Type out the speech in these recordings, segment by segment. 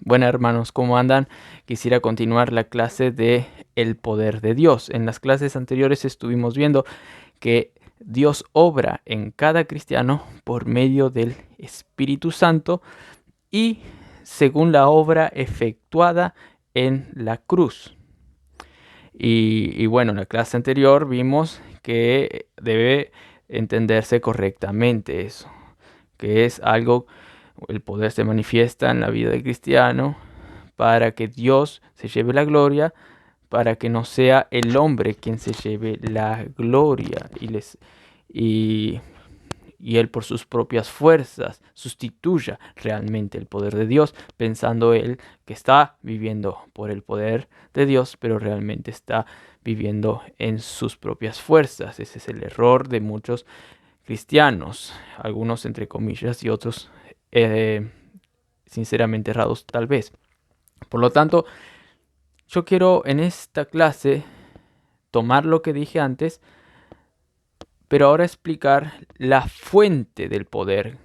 Bueno, hermanos, ¿cómo andan? Quisiera continuar la clase de el poder de Dios. En las clases anteriores estuvimos viendo que Dios obra en cada cristiano por medio del Espíritu Santo y según la obra efectuada en la cruz. Y bueno, en la clase anterior vimos que debe entenderse correctamente eso, que es algo, el poder se manifiesta en la vida del cristiano para que Dios se lleve la gloria, para que no sea el hombre quien se lleve la gloria y, y él por sus propias fuerzas sustituya realmente el poder de Dios, pensando él que está viviendo por el poder de Dios, pero realmente está viviendo en sus propias fuerzas. Ese es el error de muchos cristianos, algunos entre comillas y otros sinceramente errados tal vez. Por lo tanto, yo quiero en esta clase tomar lo que dije antes, pero ahora explicar la fuente del poder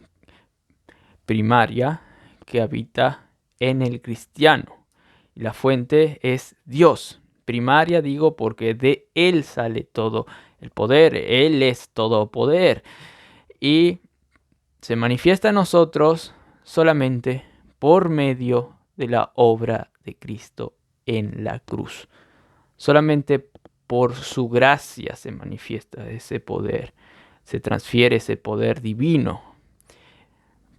primaria que habita en el cristiano. Y la fuente es Dios. Primaria digo porque de Él sale todo el poder. Él es todo poder. Y se manifiesta en nosotros solamente por medio de la obra de Cristo en la cruz. Solamente por su gracia se manifiesta ese poder, se transfiere ese poder divino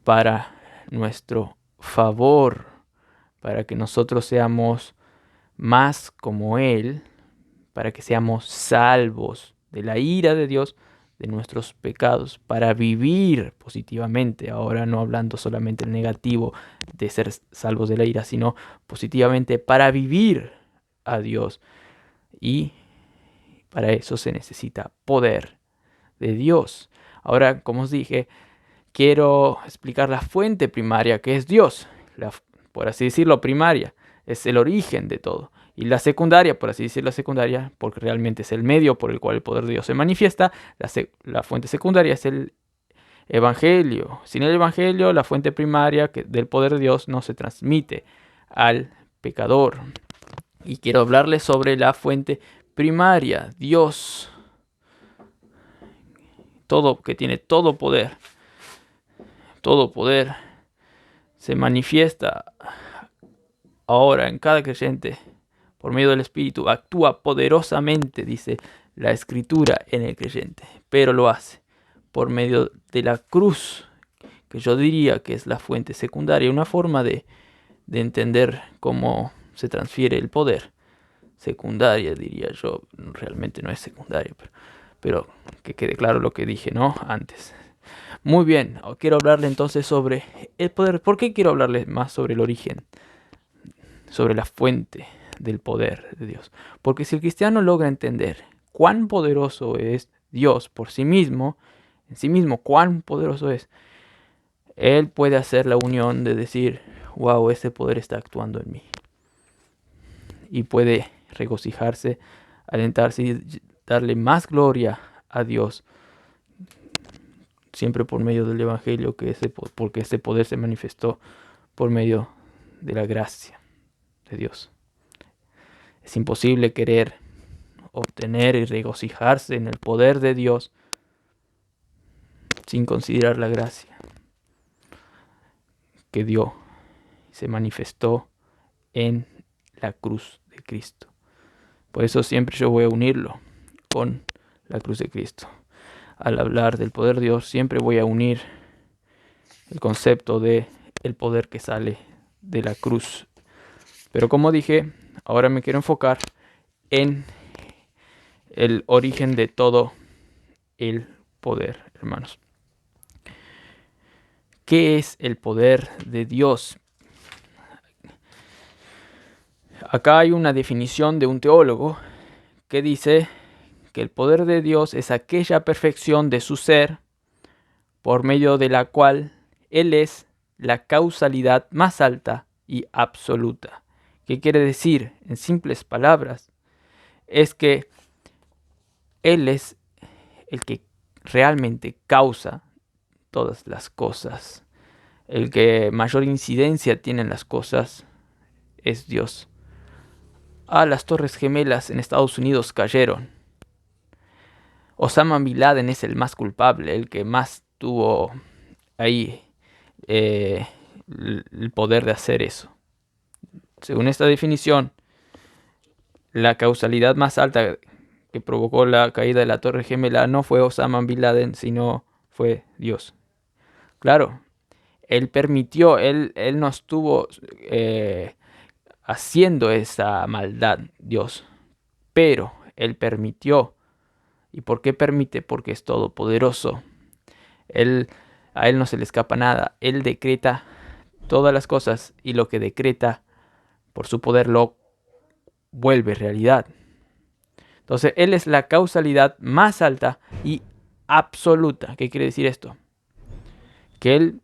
para nuestro favor, para que nosotros seamos más como Él, para que seamos salvos de la ira de Dios, de nuestros pecados, para vivir positivamente, ahora no hablando solamente el negativo de ser salvos de la ira, sino positivamente para vivir a Dios. Y para eso se necesita poder de Dios. Ahora, como os dije, quiero explicar la fuente primaria que es Dios. Por así decirlo, primaria es el origen de todo. Y la secundaria, por así decirlo, secundaria, porque realmente es el medio por el cual el poder de Dios se manifiesta. La fuente secundaria es el Evangelio. Sin el Evangelio, la fuente primaria del poder de Dios no se transmite al pecador. Y quiero hablarles sobre la fuente primaria, Dios, todo que tiene todo poder se manifiesta ahora en cada creyente por medio del Espíritu, actúa poderosamente, dice la Escritura, en el creyente, pero lo hace por medio de la cruz, que yo diría que es la fuente secundaria, una forma de entender cómo se transfiere el poder. Secundaria, diría yo, realmente no es secundaria, pero que quede claro lo que dije, ¿no? Antes. Muy bien, quiero hablarle entonces sobre el poder. ¿Por qué quiero hablarle más sobre el origen? Sobre la fuente del poder de Dios. Porque si el cristiano logra entender cuán poderoso es Dios por sí mismo, en sí mismo, cuán poderoso es, él puede hacer la unión de decir, wow, ese poder está actuando en mí. Y puede regocijarse, alentarse y darle más gloria a Dios, siempre por medio del Evangelio, porque ese poder se manifestó por medio de la gracia de Dios. Es imposible querer obtener y regocijarse en el poder de Dios sin considerar la gracia que dio y se manifestó en la cruz de Cristo. Por eso siempre yo voy a unirlo con la cruz de Cristo. Al hablar del poder de Dios, siempre voy a unir el concepto de el poder que sale de la cruz. Pero como dije, ahora me quiero enfocar en el origen de todo el poder, hermanos. ¿Qué es el poder de Dios? Acá hay una definición de un teólogo que dice que el poder de Dios es aquella perfección de su ser por medio de la cual Él es la causalidad más alta y absoluta. ¿Qué quiere decir? En simples palabras, es que Él es el que realmente causa todas las cosas. el que mayor incidencia tiene en las cosas es Dios. Las Torres Gemelas en Estados Unidos cayeron. Osama Bin Laden es el más culpable, el que más tuvo ahí el poder de hacer eso. Según esta definición, la causalidad más alta que provocó la caída de la Torre Gemela no fue Osama Bin Laden, sino fue Dios. Claro, él permitió, él no estuvo haciendo esa maldad, Dios, pero él permitió. ¿Y por qué permite? Porque es todopoderoso. A él no se le escapa nada. Él decreta todas las cosas y lo que decreta por su poder lo vuelve realidad. Entonces, él es la causalidad más alta y absoluta. ¿Qué quiere decir esto? Que él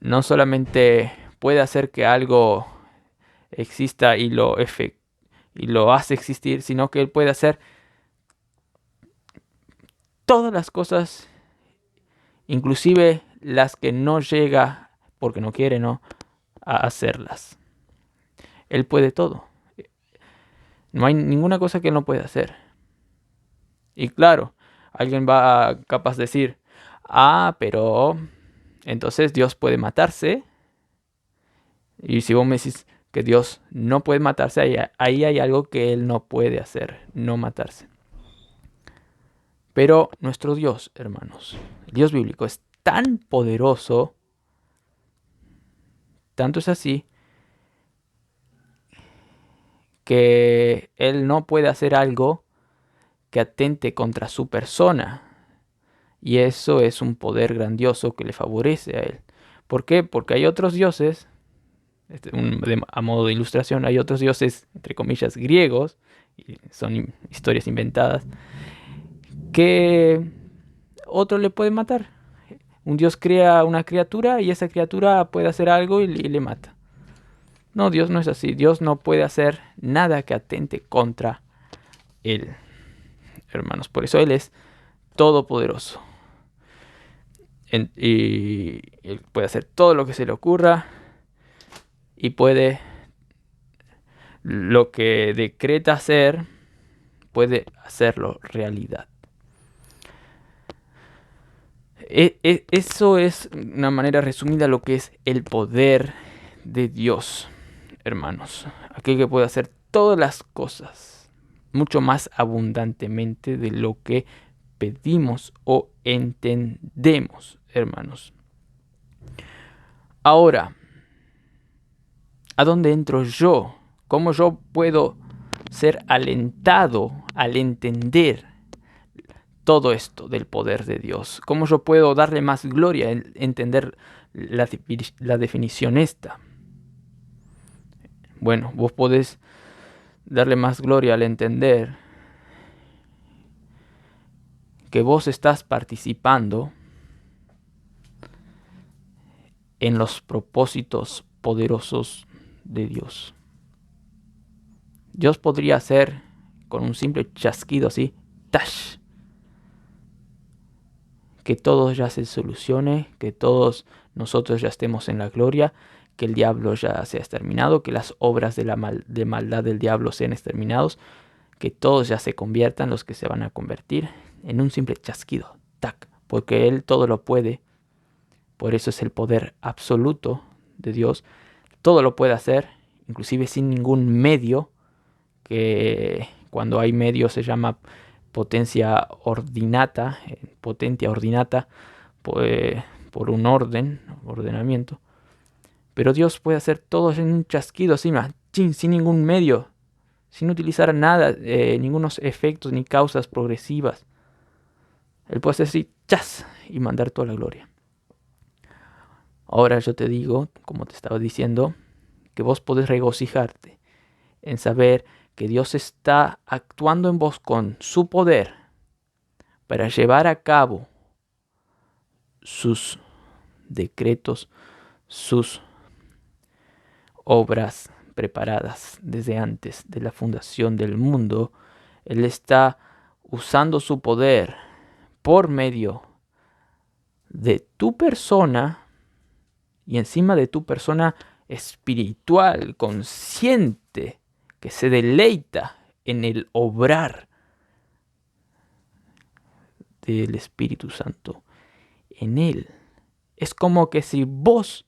no solamente puede hacer que algo exista y lo hace existir, sino que él puede hacer todas las cosas, inclusive las que no llega, porque no quiere, ¿no?, a hacerlas. Él puede todo. No hay ninguna cosa que él no pueda hacer. Y claro, alguien va a capaz de decir, pero entonces Dios puede matarse. Y si vos me decís que Dios no puede matarse, ahí hay algo que él no puede hacer, no matarse. Pero nuestro Dios, hermanos, el Dios bíblico es tan poderoso, tanto es así, que él no puede hacer algo que atente contra su persona. Y eso es un poder grandioso que le favorece a él. ¿Por qué? Porque hay otros dioses, a modo de ilustración, hay otros dioses, entre comillas, griegos, y son historias inventadas, que otro le puede matar. Un dios crea una criatura y esa criatura puede hacer algo y le mata. No, Dios no es así. Dios no puede hacer nada que atente contra él, hermanos. Por eso Él es todopoderoso. Y Él puede hacer todo lo que se le ocurra y puede, lo que decreta hacer, puede hacerlo realidad. Eso es una manera resumida lo que es el poder de Dios, hermanos. Aquel que puede hacer todas las cosas mucho más abundantemente de lo que pedimos o entendemos, hermanos. Ahora, ¿a dónde entro yo? ¿Cómo yo puedo ser alentado al entender todo esto del poder de Dios? ¿Cómo yo puedo darle más gloria al entender la definición esta? Bueno, vos podés darle más gloria al entender que vos estás participando en los propósitos poderosos de Dios. Dios podría hacer con un simple chasquido así, ¡tash!, que todo ya se solucione, que todos nosotros ya estemos en la gloria, que el diablo ya sea exterminado, que las obras de maldad del diablo sean exterminados, que todos ya se conviertan, los que se van a convertir, en un simple chasquido, tac, porque Él todo lo puede. Por eso es el poder absoluto de Dios. Todo lo puede hacer, inclusive sin ningún medio, que cuando hay medio se llama potencia ordinata, por un ordenamiento. Pero Dios puede hacer todo en un chasquido, sin ningún medio, sin utilizar nada, ningunos efectos ni causas progresivas. Él puede hacer así, ¡chas!, y mandar toda la gloria. Ahora yo te digo, como te estaba diciendo, que vos podés regocijarte en saber que Dios está actuando en vos con su poder para llevar a cabo sus decretos, sus obras preparadas desde antes de la fundación del mundo. Él está usando su poder por medio de tu persona y encima de tu persona espiritual, consciente, que se deleita en el obrar del Espíritu Santo en él. Es como que si vos,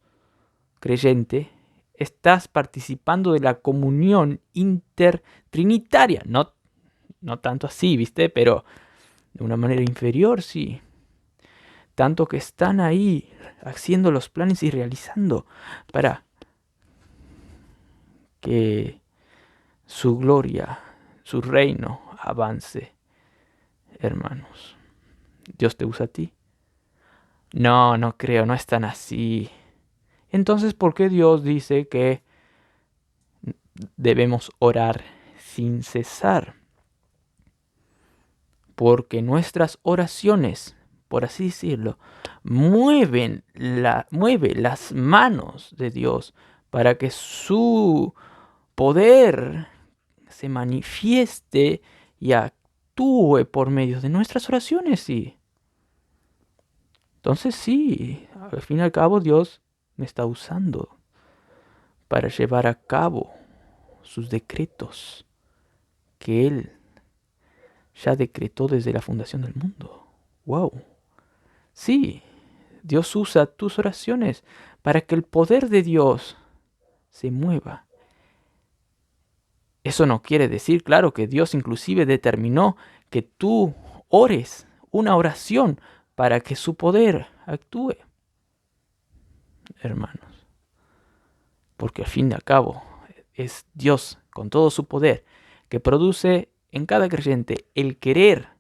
creyente, estás participando de la comunión intertrinitaria. No tanto así, ¿viste? Pero de una manera inferior, sí. Tanto que están ahí haciendo los planes y realizando para que su gloria, su reino avance, hermanos. ¿Dios te usa a ti? No creo, no es tan así. Entonces, ¿por qué Dios dice que debemos orar sin cesar? Porque nuestras oraciones, por así decirlo, mueve las manos de Dios para que su poder se manifieste y actúe por medio de nuestras oraciones, sí. Entonces sí, al fin y al cabo Dios me está usando para llevar a cabo sus decretos que Él ya decretó desde la fundación del mundo. ¡Wow! Sí, Dios usa tus oraciones para que el poder de Dios se mueva. Eso no quiere decir, claro, que Dios inclusive determinó que tú ores una oración para que su poder actúe, hermanos. Porque al fin y al cabo es Dios con todo su poder que produce en cada creyente el querer,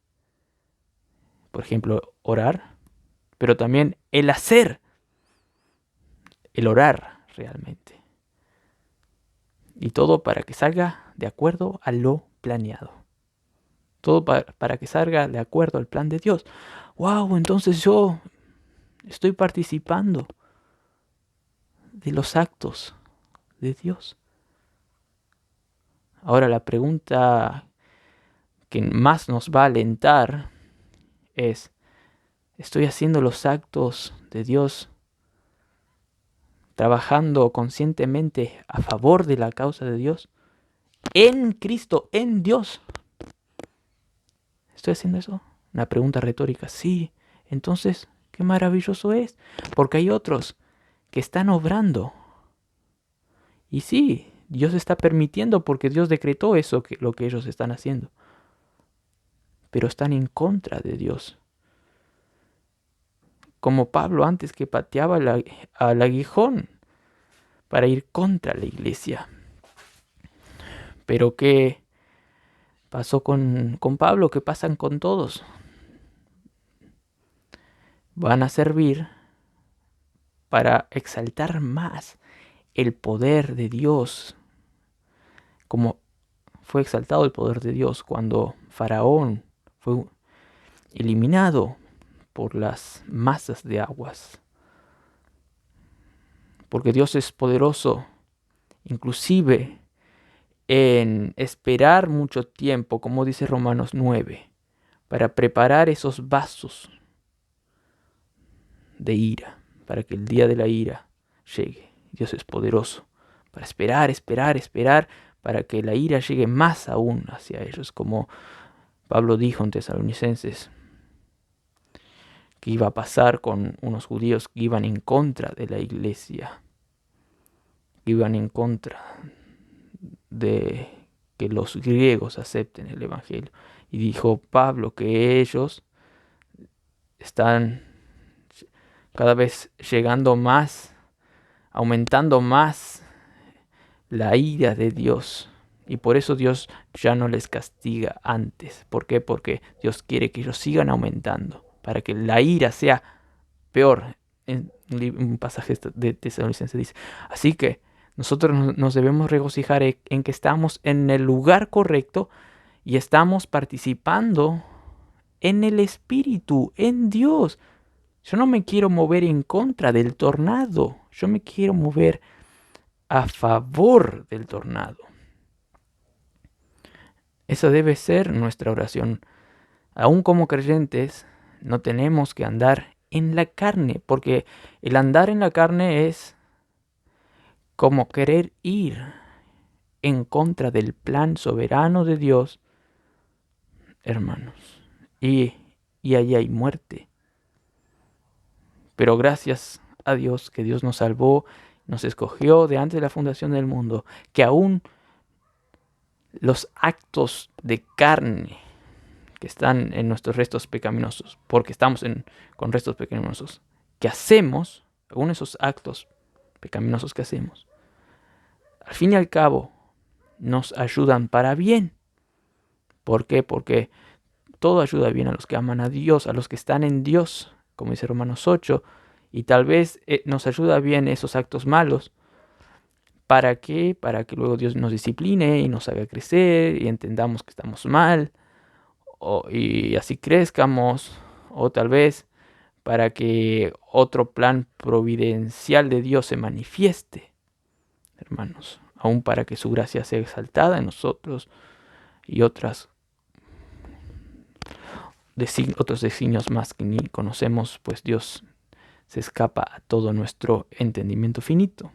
por ejemplo, orar, pero también el hacer, el orar realmente. Y todo para que salga de acuerdo a lo planeado. Todo para que salga de acuerdo al plan de Dios. ¡Wow! Entonces yo estoy participando de los actos de Dios. Ahora la pregunta que más nos va a alentar es, ¿estoy haciendo los actos de Dios trabajando conscientemente a favor de la causa de Dios? En Cristo, en Dios. ¿Estoy haciendo eso? Una pregunta retórica. Sí. Entonces, qué maravilloso es. Porque hay otros que están obrando. Y sí, Dios está permitiendo porque Dios decretó eso, lo que ellos están haciendo. Pero están en contra de Dios. Como Pablo antes, que pateaba al aguijón para ir contra la iglesia. Pero ¿qué pasó con Pablo? ¿Qué pasan con todos? Van a servir para exaltar más el poder de Dios, como fue exaltado el poder de Dios cuando Faraón fue eliminado por las masas de aguas. Porque Dios es poderoso, inclusive en esperar mucho tiempo, como dice Romanos 9, para preparar esos vasos de ira, para que el día de la ira llegue. Dios es poderoso para esperar, para que la ira llegue más aún hacia ellos, como Pablo dijo en Tesalonicenses, que iba a pasar con unos judíos que iban en contra de la iglesia, que iban en contra de que los griegos acepten el evangelio. Y dijo Pablo que ellos están cada vez llegando más, aumentando más la ira de Dios. Y por eso Dios ya no les castiga antes. ¿Por qué? Porque Dios quiere que ellos sigan aumentando, para que la ira sea peor. En un pasaje de Tesalonicenses dice. Así que nosotros nos debemos regocijar en que estamos en el lugar correcto y estamos participando en el Espíritu, en Dios. Yo no me quiero mover en contra del tornado. Yo me quiero mover a favor del tornado. Esa debe ser nuestra oración. Aún como creyentes, no tenemos que andar en la carne, porque el andar en la carne es como querer ir en contra del plan soberano de Dios, hermanos. Y ahí hay muerte. Pero gracias a Dios que Dios nos salvó, nos escogió de antes de la fundación del mundo, que aún los actos de carne que están en nuestros restos pecaminosos, porque estamos con restos pecaminosos, que hacemos, aún esos actos pecaminosos que hacemos, al fin y al cabo nos ayudan para bien. ¿Por qué? Porque todo ayuda bien a los que aman a Dios, a los que están en Dios, como dice Romanos 8, y tal vez nos ayuda bien esos actos malos. ¿Para qué? Para que luego Dios nos discipline y nos haga crecer y entendamos que estamos mal y así crezcamos, o tal vez para que otro plan providencial de Dios se manifieste, hermanos, aún para que su gracia sea exaltada en nosotros y otros designios más que ni conocemos, pues Dios se escapa a todo nuestro entendimiento finito.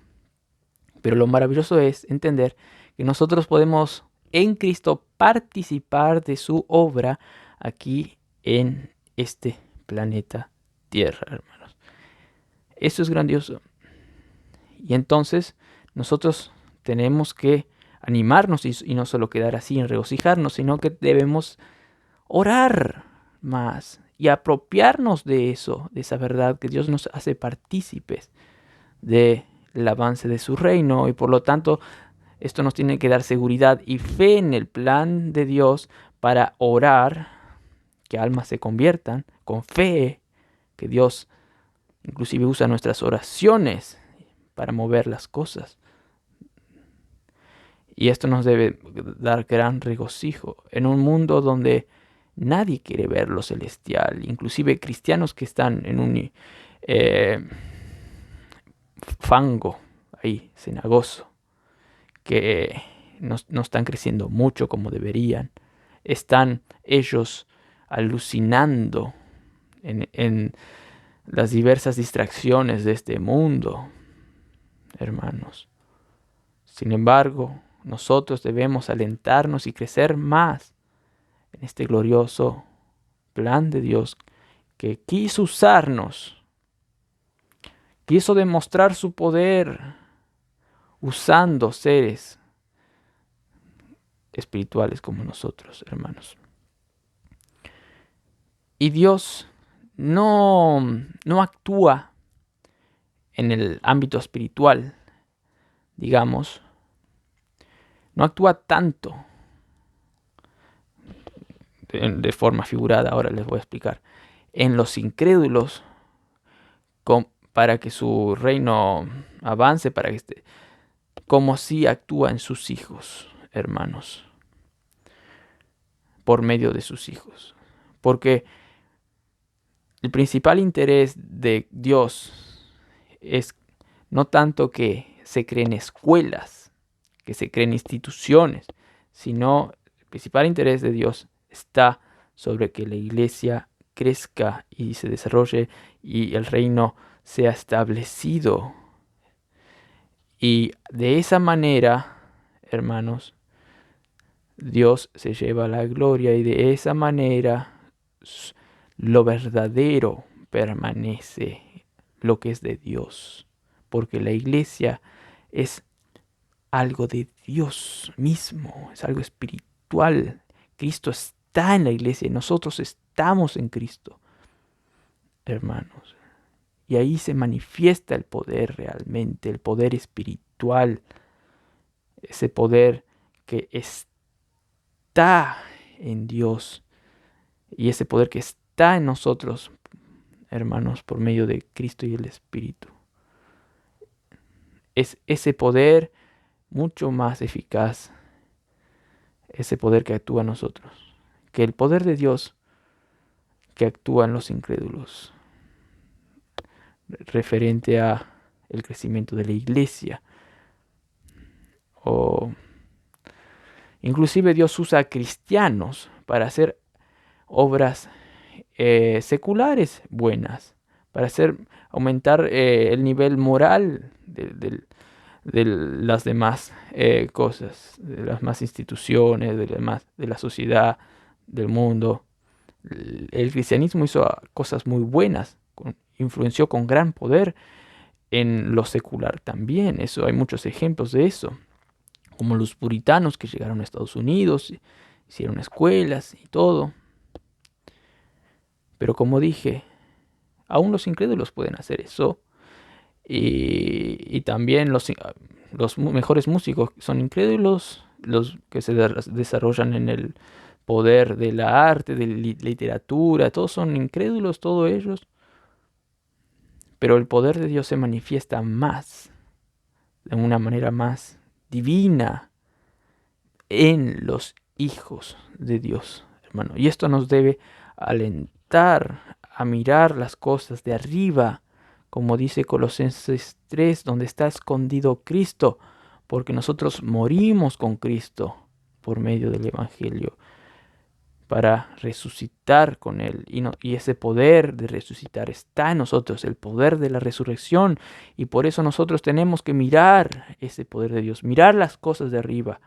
Pero lo maravilloso es entender que nosotros podemos en Cristo participar de su obra aquí en este planeta Tierra, hermanos. Eso es grandioso. Y entonces nosotros tenemos que animarnos y no solo quedar así en regocijarnos, sino que debemos orar más y apropiarnos de eso, de esa verdad que Dios nos hace partícipes del avance de su reino, y por lo tanto esto nos tiene que dar seguridad y fe en el plan de Dios para orar, que almas se conviertan, con fe, que Dios inclusive usa nuestras oraciones para mover las cosas. Y esto nos debe dar gran regocijo en un mundo donde nadie quiere ver lo celestial, inclusive cristianos que están en un fango ahí, cenagoso, que no están creciendo mucho como deberían. Están ellos alucinando en las diversas distracciones de este mundo, hermanos. Sin embargo, nosotros debemos alentarnos y crecer más en este glorioso plan de Dios que quiso usarnos, quiso demostrar su poder usando seres espirituales como nosotros, hermanos. Y Dios no actúa en el ámbito espiritual, digamos, no actúa tanto de forma figurada, ahora les voy a explicar, en los incrédulos para que su reino avance, como si actúa en sus hijos, hermanos, por medio de sus hijos. Porque el principal interés de Dios es no tanto que se creen escuelas, que se creen instituciones, sino el principal interés de Dios está sobre que la iglesia crezca y se desarrolle y el reino sea establecido. Y de esa manera, hermanos, Dios se lleva la gloria y de esa manera lo verdadero permanece, lo que es de Dios. Porque la iglesia es algo de Dios mismo, es algo espiritual. Cristo está en la iglesia y nosotros estamos en Cristo, hermanos. Y ahí se manifiesta el poder realmente, el poder espiritual, ese poder que está en Dios y ese poder que está en nosotros, hermanos, por medio de Cristo y el Espíritu. Es ese poder mucho más eficaz, ese poder que actúa en nosotros, que el poder de Dios que actúa en los incrédulos, referente a el crecimiento de la iglesia. O inclusive Dios usa a cristianos para hacer obras seculares buenas, para aumentar el nivel moral de las demás cosas, de las más instituciones, de la sociedad, del mundo. El cristianismo hizo cosas muy buenas, influenció con gran poder en lo secular también. Eso hay muchos ejemplos de eso, como los puritanos que llegaron a Estados Unidos, hicieron escuelas y todo. Pero como dije, aún los incrédulos pueden hacer eso. Y también los mejores músicos son incrédulos, los que se desarrollan en el poder de la arte, de literatura, todos son incrédulos, todos ellos. Pero el poder de Dios se manifiesta más, de una manera más divina, en los hijos de Dios, hermano. Y esto nos debe alentar a mirar las cosas de arriba, como dice Colosenses 3, donde está escondido Cristo, porque nosotros morimos con Cristo por medio del Evangelio para resucitar con Él. Y ese poder de resucitar está en nosotros, el poder de la resurrección. Y por eso nosotros tenemos que mirar ese poder de Dios, mirar las cosas de arriba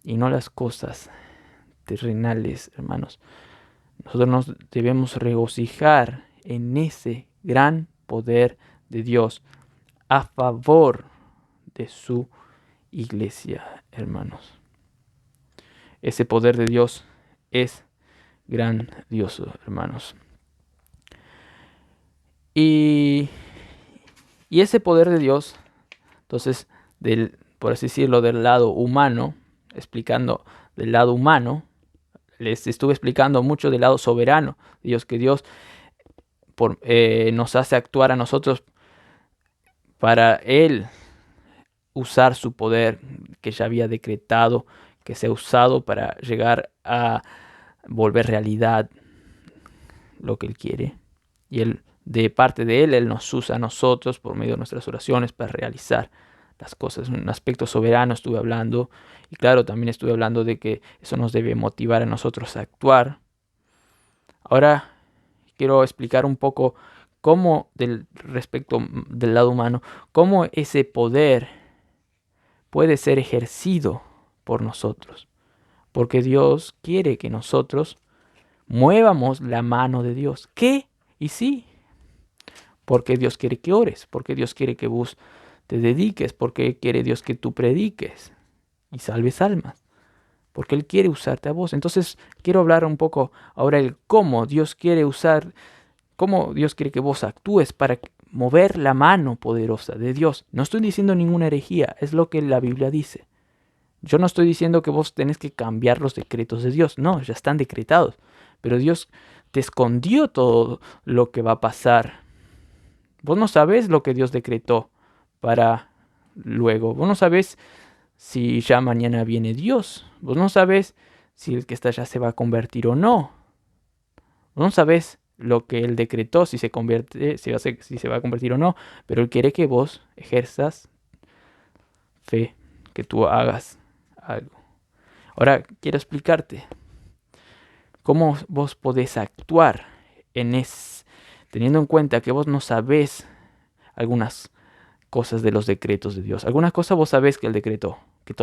y no las cosas terrenales, hermanos. Nosotros nos debemos regocijar en ese gran poder de Dios a favor de su iglesia, hermanos. Ese poder de Dios es grandioso, hermanos. Y ese poder de Dios, entonces, por así decirlo, del lado humano, explicando del lado humano, les estuve explicando mucho del lado soberano de Dios, que Dios nos hace actuar a nosotros para Él usar su poder que ya había decretado, que se ha usado para llegar a volver realidad lo que Él quiere. Y Él, de parte de Él nos usa a nosotros por medio de nuestras oraciones para realizar las cosas. Un aspecto soberano estuve hablando. Y claro, también estuve hablando de que eso nos debe motivar a nosotros a actuar. Ahora quiero explicar un poco cómo, respecto del lado humano, cómo ese poder puede ser ejercido por nosotros. Porque Dios quiere que nosotros muevamos la mano de Dios. ¿Qué? Y sí, porque Dios quiere que ores, porque Dios quiere que vos te dediques, porque quiere Dios que tú prediques y salves almas, porque Él quiere usarte a vos. Entonces quiero hablar un poco ahora el cómo Dios quiere cómo Dios quiere que vos actúes para mover la mano poderosa de Dios. No estoy diciendo ninguna herejía, es lo que la Biblia dice. Yo no estoy diciendo que vos tenés que cambiar los decretos de Dios, no, ya están decretados. Pero Dios te escondió todo lo que va a pasar. Vos no sabés lo que Dios decretó para luego. Vos no sabés si ya mañana viene Dios. Vos no sabés si el que está allá se va a convertir o no. Vos no sabés lo que Él decretó, si se convierte, si se va a convertir o no. Pero Él quiere que vos ejerzas fe, que tú hagas algo. Ahora quiero explicarte cómo vos podés actuar teniendo en cuenta que vos no sabés algunas cosas de los decretos de Dios. Algunas cosas vos sabés que Él decretó, que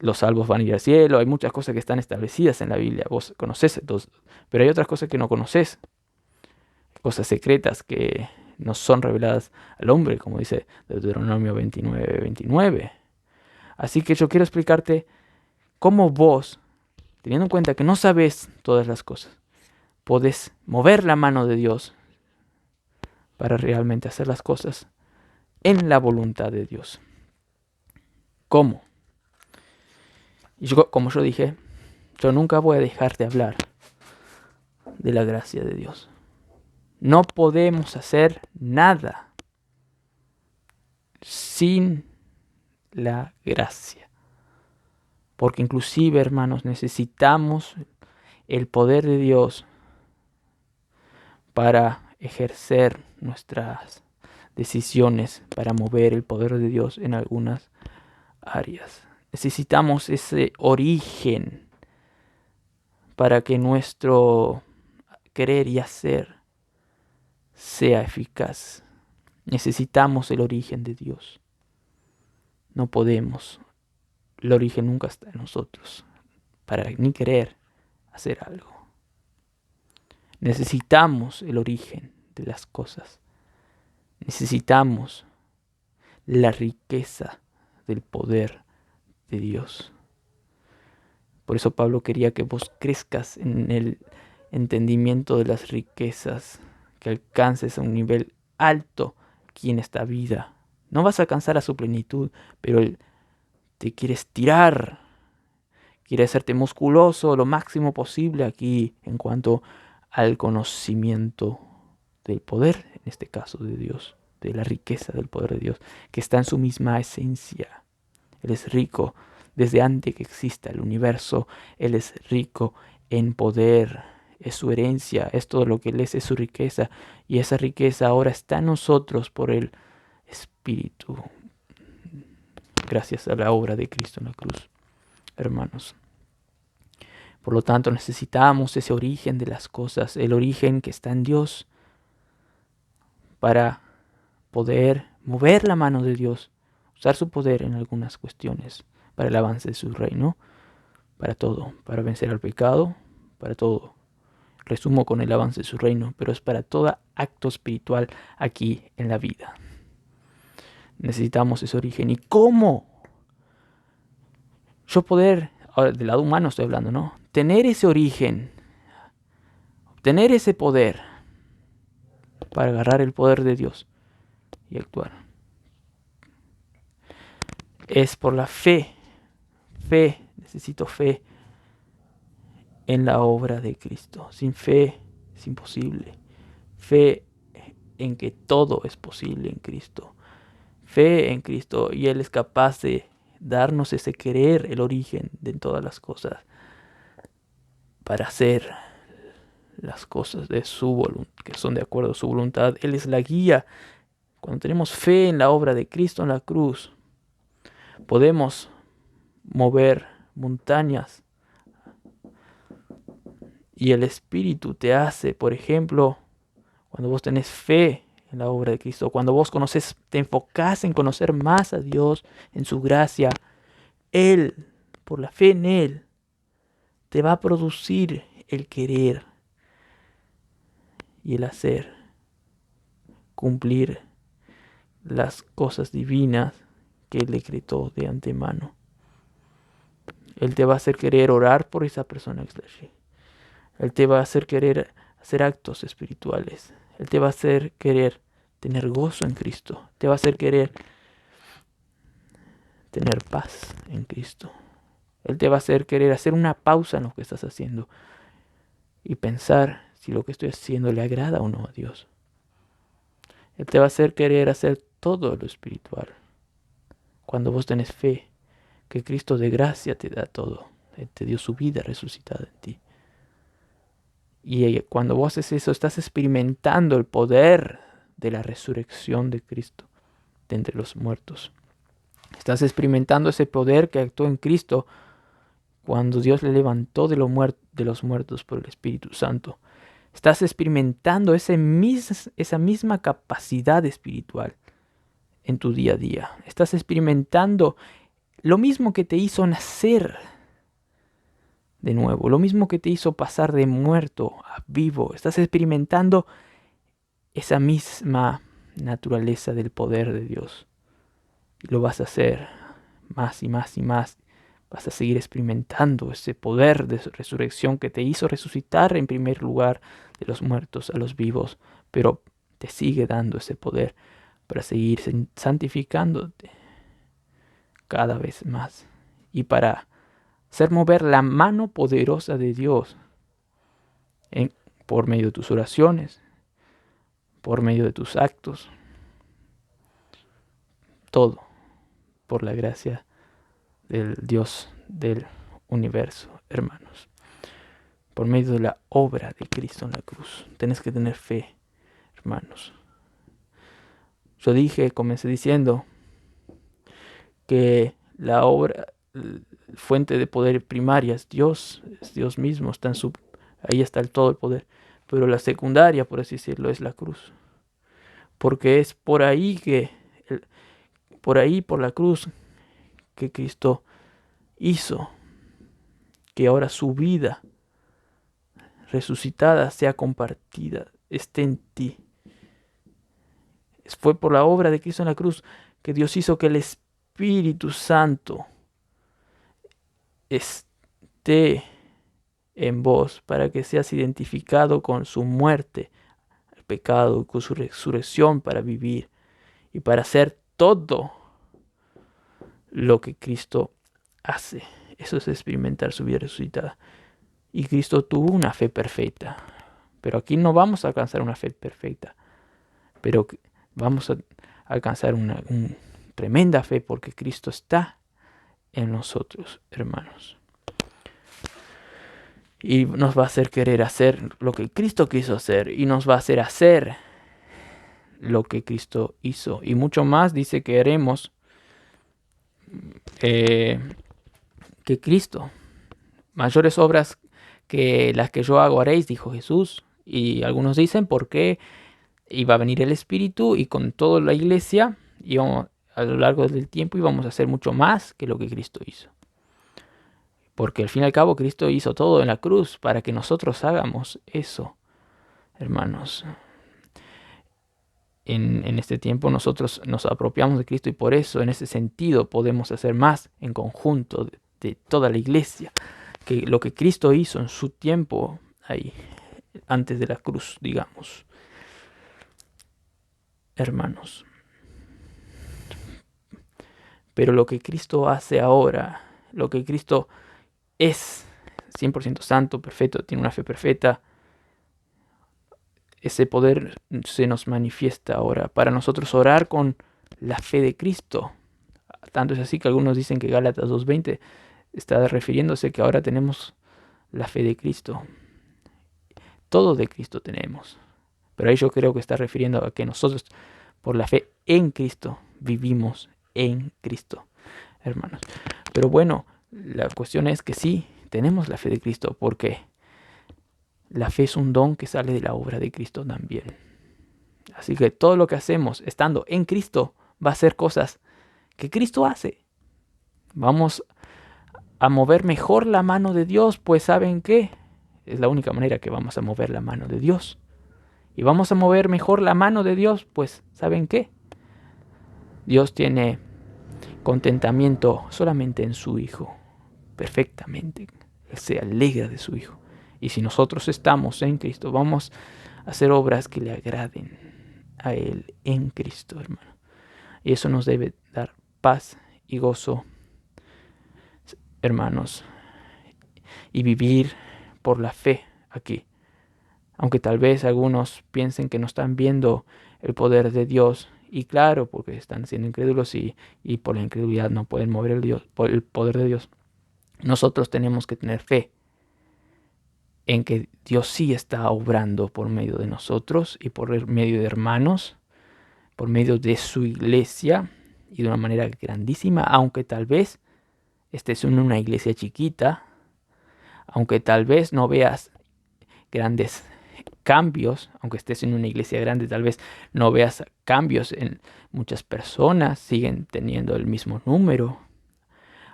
los salvos van a ir al cielo. Hay muchas cosas que están establecidas en la Biblia, vos conocés, pero hay otras cosas que no conocés, cosas secretas que no son reveladas al hombre, como dice Deuteronomio 29:29. Así que yo quiero explicarte cómo vos, teniendo en cuenta que no sabes todas las cosas, podés mover la mano de Dios para realmente hacer las cosas en la voluntad de Dios. ¿Cómo? Y como yo dije, yo nunca voy a dejar de hablar de la gracia de Dios. No podemos hacer nada sin la gracia. Porque inclusive, hermanos, necesitamos el poder de Dios para ejercer nuestras decisiones, para mover el poder de Dios en algunas áreas. Necesitamos ese origen para que nuestro querer y hacer sea eficaz. Necesitamos el origen de Dios. No podemos. El origen nunca está en nosotros para ni querer hacer algo. Necesitamos el origen de las cosas. Necesitamos la riqueza del poder de Dios. Por eso Pablo quería que vos crezcas en el entendimiento de las riquezas, que alcances a un nivel alto aquí en esta vida. No vas a alcanzar a su plenitud, pero Él te quiere estirar, quiere hacerte musculoso lo máximo posible aquí en cuanto al conocimiento del poder, en este caso de Dios, de la riqueza del poder de Dios, que está en su misma esencia. Él es rico desde antes que exista el universo. Él es rico en poder, es su herencia, es todo lo que Él es su riqueza. Y esa riqueza ahora está en nosotros por el Espíritu, gracias a la obra de Cristo en la cruz, hermanos. Por lo tanto, necesitamos ese origen de las cosas, el origen que está en Dios, para poder mover la mano de Dios, usar su poder en algunas cuestiones para el avance de su reino, para todo, para vencer al pecado, para todo. Resumo con el avance de su reino, pero es para todo acto espiritual aquí en la vida. Necesitamos ese origen. ¿Y cómo yo poder, ahora del lado humano estoy hablando, ¿no? Tener ese origen, tener ese poder para agarrar el poder de Dios y actuar? Es por la fe. Necesito fe en la obra de Cristo. Sin fe es imposible. Fe en que todo es posible en Cristo. Fe en Cristo, y Él es capaz de darnos ese querer, el origen de todas las cosas, para hacer las cosas de su voluntad, que son de acuerdo a su voluntad. Él es la guía. Cuando tenemos fe en la obra de Cristo en la cruz, podemos mover montañas. Y el Espíritu te hace, por ejemplo, cuando vos tenés fe en la obra de Cristo, cuando vos conoces, te enfocás en conocer más a Dios, en su gracia, Él, por la fe en Él, te va a producir el querer y el hacer, cumplir las cosas divinas que Él decretó de antemano. Él te va a hacer querer orar por esa persona que está allí. Él te va a hacer querer hacer actos espirituales. Él te va a hacer querer tener gozo en Cristo. Te va a hacer querer tener paz en Cristo. Él te va a hacer querer hacer una pausa en lo que estás haciendo y pensar si lo que estoy haciendo le agrada o no a Dios. Él te va a hacer querer hacer todo lo espiritual. Cuando vos tenés fe, que Cristo de gracia te da todo. Él te dio su vida resucitada en ti. Y cuando vos haces eso, estás experimentando el poder de la resurrección de Cristo de entre los muertos. Estás experimentando ese poder que actuó en Cristo cuando Dios le levantó de los muertos por el Espíritu Santo. Estás experimentando esa misma capacidad espiritual en tu día a día. Estás experimentando lo mismo que te hizo nacer de nuevo, lo mismo que te hizo pasar de muerto a vivo. Estás experimentando esa misma naturaleza del poder de Dios. Y lo vas a hacer más y más y más. Vas a seguir experimentando ese poder de resurrección que te hizo resucitar en primer lugar de los muertos a los vivos, pero te sigue dando ese poder para seguir santificándote cada vez más y para hacer mover la mano poderosa de Dios por medio de tus oraciones, por medio de tus actos, todo por la gracia del Dios del universo, hermanos. Por medio de la obra de Cristo en la cruz. Tenés que tener fe, hermanos. Yo comencé diciendo que la obra, fuente de poder primaria es Dios mismo, ahí está todo el poder. Pero la secundaria, por así decirlo, es la cruz. porque es por ahí por la cruz que Cristo hizo que ahora su vida resucitada sea compartida, esté en ti. Fue por la obra de Cristo en la cruz que Dios hizo que el Espíritu Santo esté en vos para que seas identificado con su muerte, el pecado, con su resurrección para vivir y para hacer todo lo que Cristo hace. Eso es experimentar su vida resucitada. Y Cristo tuvo una fe perfecta. Pero aquí no vamos a alcanzar una fe perfecta. Pero vamos a alcanzar una tremenda fe porque Cristo está en nosotros, hermanos. Y nos va a hacer querer hacer lo que Cristo quiso hacer. Y nos va a hacer lo que Cristo hizo. Y mucho más dice que haremos que Cristo. Mayores obras que las que yo hago haréis, dijo Jesús. Y algunos dicen, ¿por qué? Iba a venir el Espíritu y con toda la iglesia íbamos, a lo largo del tiempo íbamos a hacer mucho más que lo que Cristo hizo. Porque al fin y al cabo Cristo hizo todo en la cruz para que nosotros hagamos eso, hermanos. En este tiempo nosotros nos apropiamos de Cristo y por eso en ese sentido podemos hacer más en conjunto de toda la iglesia que lo que Cristo hizo en su tiempo ahí, antes de la cruz, digamos. Hermanos. Pero lo que Cristo hace ahora, lo que Cristo es 100% santo, perfecto, tiene una fe perfecta, ese poder se nos manifiesta ahora para nosotros orar con la fe de Cristo. Tanto es así que algunos dicen que Gálatas 2:20 está refiriéndose que ahora tenemos la fe de Cristo. Todo de Cristo tenemos. Pero ahí yo creo que está refiriendo a que nosotros, por la fe en Cristo, vivimos en Cristo, hermanos. Pero bueno, la cuestión es que sí, tenemos la fe de Cristo, porque la fe es un don que sale de la obra de Cristo también. Así que todo lo que hacemos estando en Cristo va a ser cosas que Cristo hace. Vamos a mover mejor la mano de Dios, pues ¿saben qué? Es la única manera que vamos a mover la mano de Dios. Y vamos a mover mejor la mano de Dios, pues ¿saben qué? Dios tiene contentamiento solamente en su Hijo, perfectamente. Él se alegra de su Hijo. Y si nosotros estamos en Cristo, vamos a hacer obras que le agraden a Él en Cristo, hermano. Y eso nos debe dar paz y gozo, hermanos, y vivir por la fe aquí. Aunque tal vez algunos piensen que no están viendo el poder de Dios, y claro, porque están siendo incrédulos y por la incredulidad no pueden mover el poder de Dios. Nosotros tenemos que tener fe en que Dios sí está obrando por medio de nosotros y por medio de hermanos, por medio de su iglesia y de una manera grandísima, aunque tal vez estés en una iglesia chiquita, aunque tal vez no veas grandes cambios, aunque estés en una iglesia grande, tal vez no veas cambios en muchas personas, siguen teniendo el mismo número,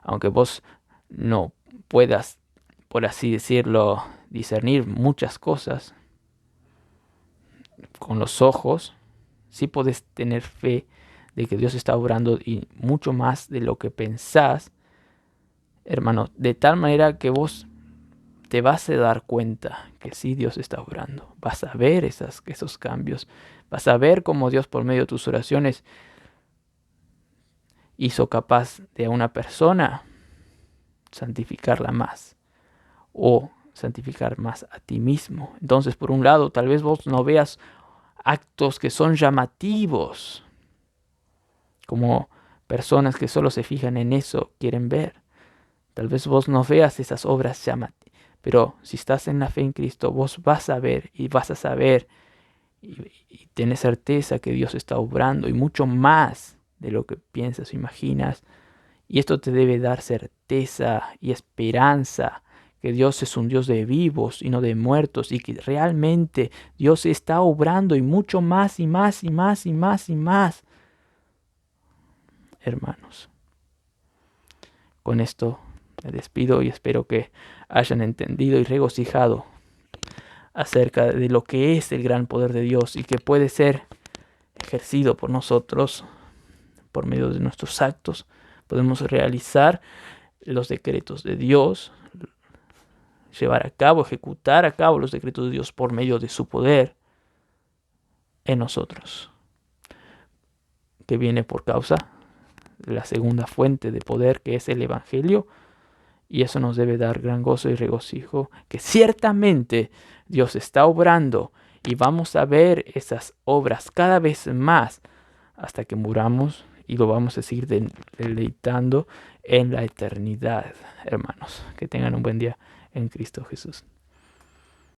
aunque vos no puedas, por así decirlo, discernir muchas cosas con los ojos, sí podés tener fe de que Dios está obrando y mucho más de lo que pensás, hermano, de tal manera que vos te vas a dar cuenta que sí Dios está obrando. Vas a ver esos cambios. Vas a ver cómo Dios por medio de tus oraciones hizo capaz de a una persona santificarla más o santificar más a ti mismo. Entonces, por un lado, tal vez vos no veas actos que son llamativos, como personas que solo se fijan en eso, quieren ver. Tal vez vos no veas esas obras llamativas. Pero si estás en la fe en Cristo, vos vas a ver y vas a saber y tenés certeza que Dios está obrando y mucho más de lo que piensas o imaginas. Y esto te debe dar certeza y esperanza que Dios es un Dios de vivos y no de muertos, y que realmente Dios está obrando y mucho más y más y más y más y más. Hermanos, con esto me despido y espero que hayan entendido y regocijado acerca de lo que es el gran poder de Dios y que puede ser ejercido por nosotros por medio de nuestros actos. Podemos realizar los decretos de Dios, llevar a cabo, ejecutar a cabo los decretos de Dios por medio de su poder en nosotros, que viene por causa de la segunda fuente de poder, que es el Evangelio. Y eso nos debe dar gran gozo y regocijo, que ciertamente Dios está obrando y vamos a ver esas obras cada vez más hasta que muramos, y lo vamos a seguir deleitando en la eternidad, hermanos. Que tengan un buen día en Cristo Jesús.